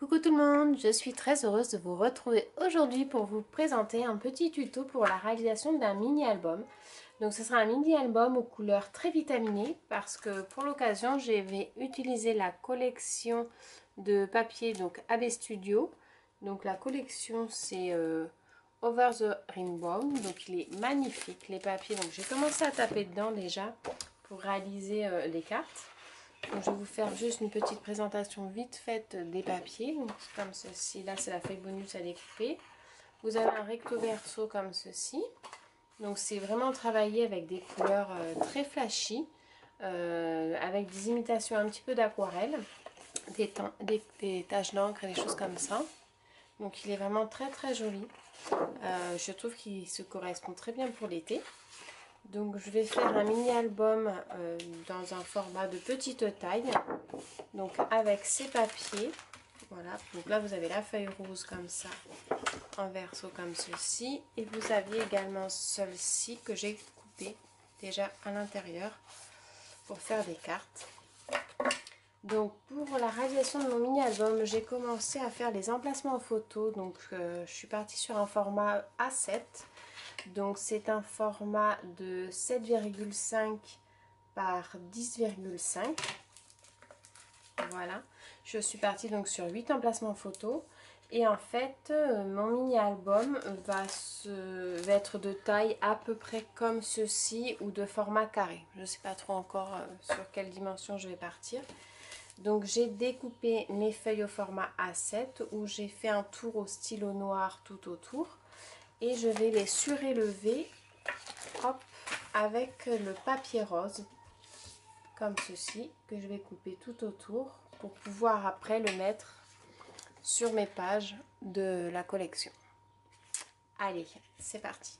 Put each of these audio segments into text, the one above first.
Coucou tout le monde, je suis très heureuse de vous retrouver aujourd'hui pour vous présenter un petit tuto pour la réalisation d'un mini-album. Donc ce sera un mini-album aux couleurs très vitaminées parce que pour l'occasion je vais utiliser la collection de papier donc AB Studio. Donc la collection c'est Over the Rainbow, donc il est magnifique les papiers. Donc j'ai commencé à taper dedans déjà pour réaliser les cartes. Donc, je vais vous faire juste une petite présentation vite faite des papiers. Donc, comme ceci, là c'est la feuille bonus à découper. Vous avez un recto verso comme ceci. Donc c'est vraiment travaillé avec des couleurs très flashy, avec des imitations un petit peu d'aquarelle, des taches d'encre et des choses comme ça. Donc il est vraiment très très joli. Je trouve qu'il se correspond très bien pour l'été. Donc je vais faire un mini album dans un format de petite taille, donc avec ces papiers. Voilà, donc là vous avez la feuille rose comme ça, en verso comme ceci, et vous aviez également celle-ci que j'ai coupée déjà à l'intérieur pour faire des cartes. Donc pour la réalisation de mon mini album, j'ai commencé à faire les emplacements en photo. Donc je suis partie sur un format A7. Donc c'est un format de 7,5 par 10,5. Voilà, je suis partie donc sur 8 emplacements photos. Et en fait, mon mini album va être de taille à peu près comme ceci ou de format carré. Je ne sais pas trop encore sur quelle dimension je vais partir. Donc j'ai découpé mes feuilles au format A7 où j'ai fait un tour au stylo noir tout autour. Et je vais les surélever hop, avec le papier rose, comme ceci, que je vais couper tout autour pour pouvoir après le mettre sur mes pages de la collection. Allez, c'est parti.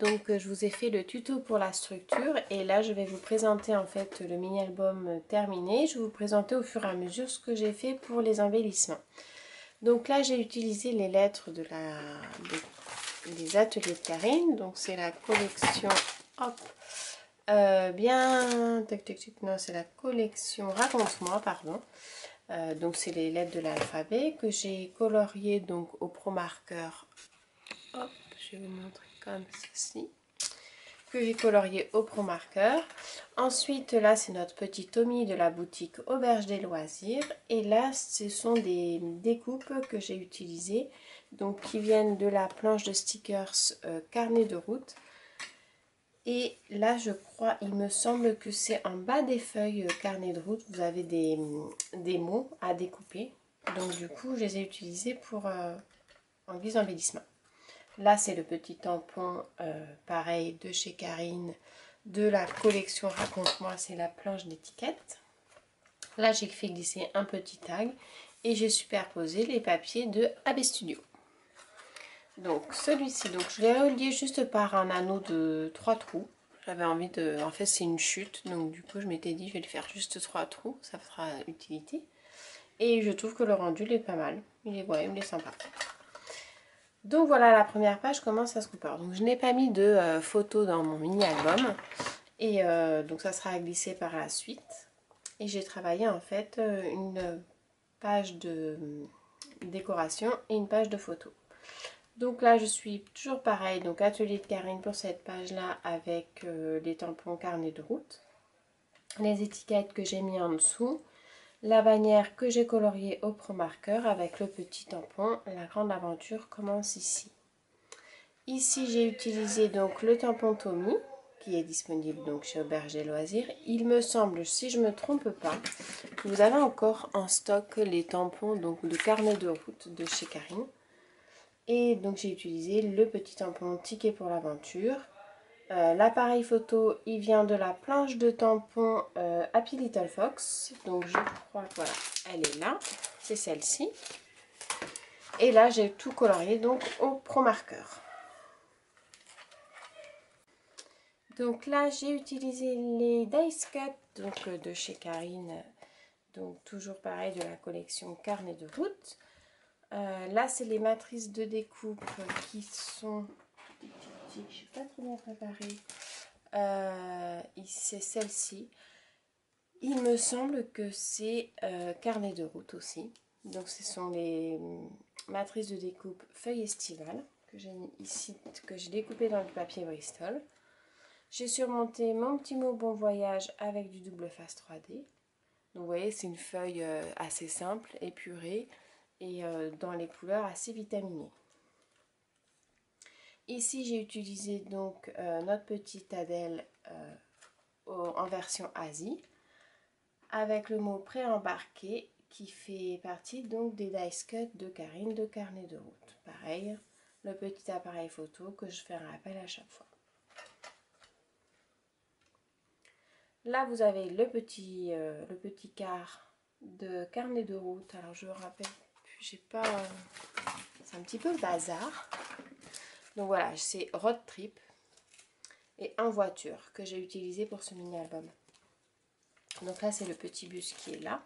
donc je vous ai fait le tuto pour la structure et là je vais vous présenter en fait le mini-album terminé. Je vais vous présenter au fur et à mesure ce que j'ai fait pour les embellissements. Donc là j'ai utilisé les lettres des ateliers de Karine, donc c'est la collection, hop, non c'est la collection Raconte-moi, pardon. Donc c'est les lettres de l'alphabet que j'ai coloriées donc au Pro Marker. Hop, je vais vous montrer comme ceci. Que j'ai colorié au Pro Marker. Ensuite, là, c'est notre petit Tommy de la boutique Auberge des Loisirs. Et là, ce sont des découpes que j'ai utilisées, donc qui viennent de la planche de stickers carnet de route. Et là, je crois, il me semble que c'est en bas des feuilles carnet de route, vous avez des mots à découper. Donc du coup, je les ai utilisés pour en guise d'embellissement. Là, c'est le petit tampon, pareil, de chez Karine, de la collection Raconte-moi, c'est la planche d'étiquette. Là, j'ai fait glisser un petit tag et j'ai superposé les papiers de AB Studio. Donc, celui-ci, donc je l'ai relié juste par un anneau de 3 trous. J'avais envie de... En fait, c'est une chute, donc du coup, je m'étais dit, je vais le faire juste 3 trous, ça fera utilité. Et je trouve que le rendu, il est pas mal. Il est sympa. Donc voilà la première page, comment ça se coupe. Donc je n'ai pas mis de photos dans mon mini album et donc ça sera à glisser par la suite. Et j'ai travaillé en fait une page de décoration et une page de photos. Donc là je suis toujours pareil, donc atelier de Karine pour cette page là avec les tampons carnet de route, les étiquettes que j'ai mis en dessous, la bannière que j'ai coloriée au Pro Marker avec le petit tampon, la grande aventure commence ici. Ici, j'ai utilisé donc le tampon Tommy, qui est disponible donc chez Auberge des Loisirs. Il me semble, si je ne me trompe pas, que vous avez encore en stock les tampons donc de carnet de route de chez Karine. Et donc, j'ai utilisé le petit tampon Ticket pour l'aventure. L'appareil photo, il vient de la planche de tampon Happy Little Fox. Donc, je crois, voilà, elle est là. C'est celle-ci. Et là, j'ai tout colorié donc au Pro Marker. Donc là, j'ai utilisé les Dice Cut donc, de chez Karine, donc toujours pareil de la collection Carnet de route. Là, c'est les matrices de découpe qui sont... Je ne suis pas trop bien préparée. C'est celle-ci. Il me semble que c'est Carnet de route aussi. Donc ce sont les matrices de découpe feuille estivale que j'ai mis ici, que j'ai découpé dans du papier Bristol. J'ai surmonté mon petit mot bon voyage avec du double face 3D. Donc vous voyez, c'est une feuille assez simple, épurée et dans les couleurs assez vitaminées. Ici, j'ai utilisé donc notre petite Adèle en version Asie avec le mot pré-embarqué qui fait partie donc des dice cut de Karine de Carnet de route. Pareil, le petit appareil photo que je fais un rappel à chaque fois. Là, vous avez le petit quart de carnet de route. Alors, je me rappelle, j'ai pas... c'est un petit peu bazar. Donc voilà, c'est road trip et en voiture que j'ai utilisé pour ce mini-album. Donc là, c'est le petit bus qui est là.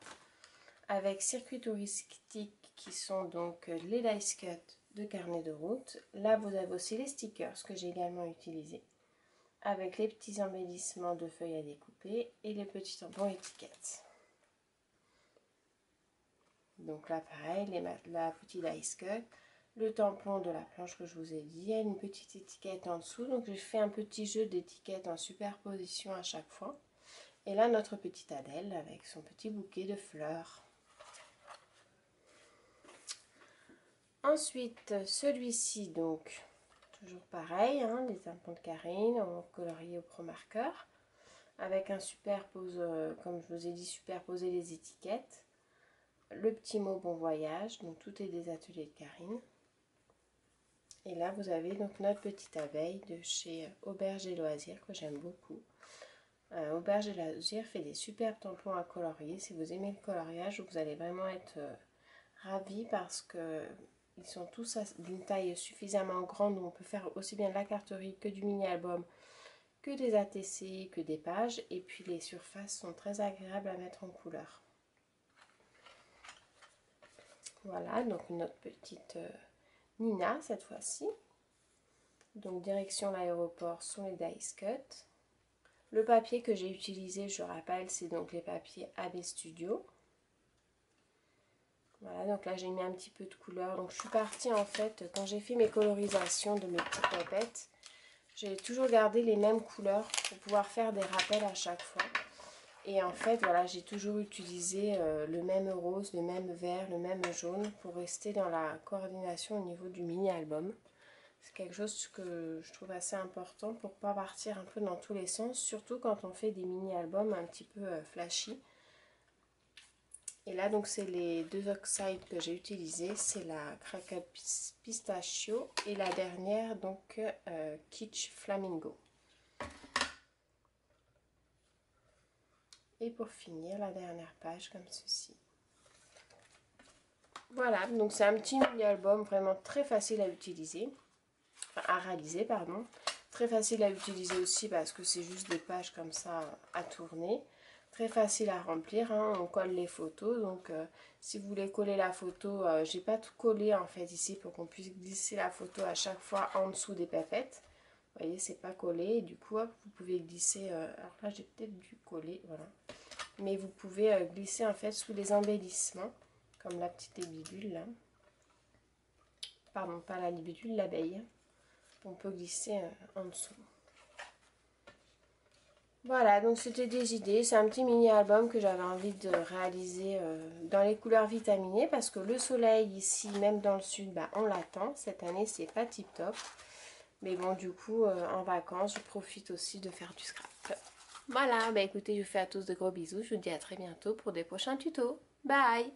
Avec circuit touristique qui sont donc les dice cut de carnet de route. Là, vous avez aussi les stickers que j'ai également utilisés, avec les petits embellissements de feuilles à découper et les petits tampons étiquettes. Donc là pareil, la petite dice cut, le tampon de la planche que je vous ai dit, il y a une petite étiquette en dessous, donc j'ai fait un petit jeu d'étiquettes en superposition à chaque fois. Et là notre petite Adèle avec son petit bouquet de fleurs. Ensuite celui-ci donc, toujours pareil, hein, les tampons de Karine, on colorie au Pro Marker. Avec un superpose, comme je vous ai dit, superposer les étiquettes. Le petit mot bon voyage, donc tout est des ateliers de Karine. Et là vous avez donc notre petite abeille de chez Auberge et Loisirs que j'aime beaucoup. Auberge et Loisirs fait des superbes tampons à colorier. Si vous aimez le coloriage, vous allez vraiment être ravis parce que ils sont tous d'une taille suffisamment grande où on peut faire aussi bien de la carterie que du mini-album, que des ATC, que des pages. Et puis les surfaces sont très agréables à mettre en couleur. Voilà, donc une autre petite Nina cette fois-ci. Donc direction l'aéroport sur les dice cut. Le papier que j'ai utilisé, je rappelle, c'est donc les papiers AB Studio. Voilà, donc là j'ai mis un petit peu de couleur. Donc je suis partie en fait, quand j'ai fait mes colorisations de mes petites papettes, j'ai toujours gardé les mêmes couleurs pour pouvoir faire des rappels à chaque fois. Et en fait, voilà, j'ai toujours utilisé le même rose, le même vert, le même jaune pour rester dans la coordination au niveau du mini-album. C'est quelque chose que je trouve assez important pour ne pas partir un peu dans tous les sens, surtout quand on fait des mini-albums un petit peu flashy. Et là, donc, c'est les deux oxydes que j'ai utilisés. C'est la Crackle Pistachio et la dernière, donc, Kitsch Flamingo. Et pour finir, la dernière page comme ceci. Voilà, donc c'est un petit mini-album vraiment très facile à utiliser. Enfin, à réaliser, pardon. Très facile à utiliser aussi parce que c'est juste des pages comme ça à tourner. Très facile à remplir, hein. On colle les photos. Donc si vous voulez coller la photo, j'ai pas tout collé en fait ici pour qu'on puisse glisser la photo à chaque fois en dessous des papettes. Vous voyez, c'est pas collé. Et du coup, hop, vous pouvez glisser. Alors là, j'ai peut-être dû coller, voilà. Mais vous pouvez glisser en fait sous les embellissements, comme la petite libellule là. Pardon, pas la libellule, l'abeille. On peut glisser en dessous. Voilà, donc c'était des idées. C'est un petit mini-album que j'avais envie de réaliser dans les couleurs vitaminées parce que le soleil ici, même dans le sud, bah, on l'attend. Cette année, c'est pas tip top. Mais bon, du coup, en vacances, je profite aussi de faire du scrap. Voilà, bah écoutez, je vous fais à tous de gros bisous. Je vous dis à très bientôt pour des prochains tutos. Bye!